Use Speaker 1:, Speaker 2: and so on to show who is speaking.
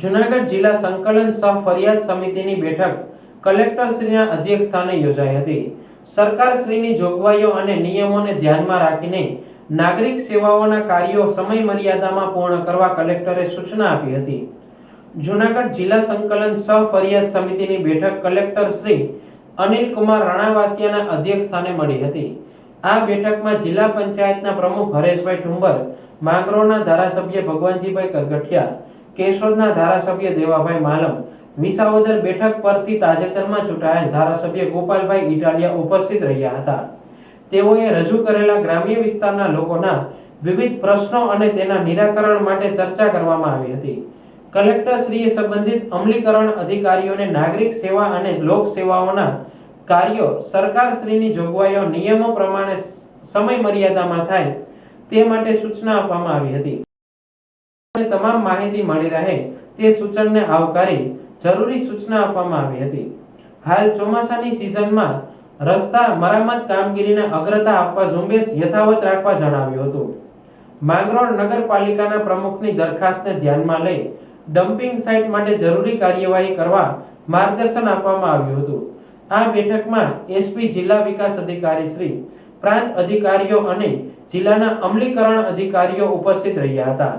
Speaker 1: જૂનાગઢ જિલ્લા સંકલન સહ ફરિયાદ સમિતિની બેઠક કલેક્ટરશ્રીના અધ્યક્ષસ્થાને યોજાઈ હતી. સરકારશ્રીની જોગવાઈઓ અને નિયમોને ધ્યાનમાં રાખીને નાગરિક સેવાઓના કાર્યો સમય મર્યાદામાં પૂર્ણ કરવા કલેક્ટરે સૂચના આપી હતી. જૂનાગઢ જિલ્લા સંકલન સહ ફરિયાદ સમિતિની બેઠક કલેક્ટર શ્રી અનિલ કુમાર રાણાવાસિયાના અધ્યક્ષસ્થાને મળી હતી. આ બેઠકમાં જિલ્લા પંચાયતના પ્રમુખ હરેશભાઈ ઠુંબર, માંગરોળના ધારાસભ્ય ભગવાનજીભાઈ કરગઠિયા, કેશોદના ધારાસભ્ય દેવાભાઈ માલમ, વિસાવદર બેઠક પરથી તાજેતરમાં ચૂંટાયેલ ધારાસભ્ય ગોપાલભાઈ ઇટાલિયા ઉપસ્થિત રહ્યા હતા. તેઓએ રજૂ કરેલા ગ્રામ્ય વિસ્તારના લોકોના વિવિધ પ્રશ્નો અને તેના નિરાકરણ માટે ચર્ચા કરવામાં આવી હતી. કલેક્ટરશ્રીએ સંબંધિત અમલીકરણ અધિકારીઓને નાગરિક સેવા અને લોક સેવાઓના કાર્યો સરકારશ્રીની જોગવાઈઓ નિયમો પ્રમાણે સમય મર્યાદામાં થાય તે માટે સૂચના આપવામાં આવી હતી. તમામ માહિતી મળી રહે તે સૂચનને આવકારી જરૂરી સૂચના આપવામાં આવી હતી. હાલ ચોમાસાની સિઝનમાં રસ્તા મરામત કામગીરીને અગ્રતા આપવા ઝુંબેશ યથાવત રાખવા જણાવ્યું હતું. માંગરોળ નગરપાલિકાના પ્રમુખની દરખાસ્તને ધ્યાનમાં લઈ ડમ્પિંગ સાઇટ માટે જરૂરી કાર્યવાહી કરવા માર્ગદર્શન આપવામાં આવ્યું હતું. આ બેઠકમાં એસપી જિલ્લા વિકાસ અધિકારી શ્રી, પ્રાંત અધિકારીઓ અને જિલ્લાના અમલીકરણ અધિકારીઓ ઉપસ્થિત રહ્યા હતા.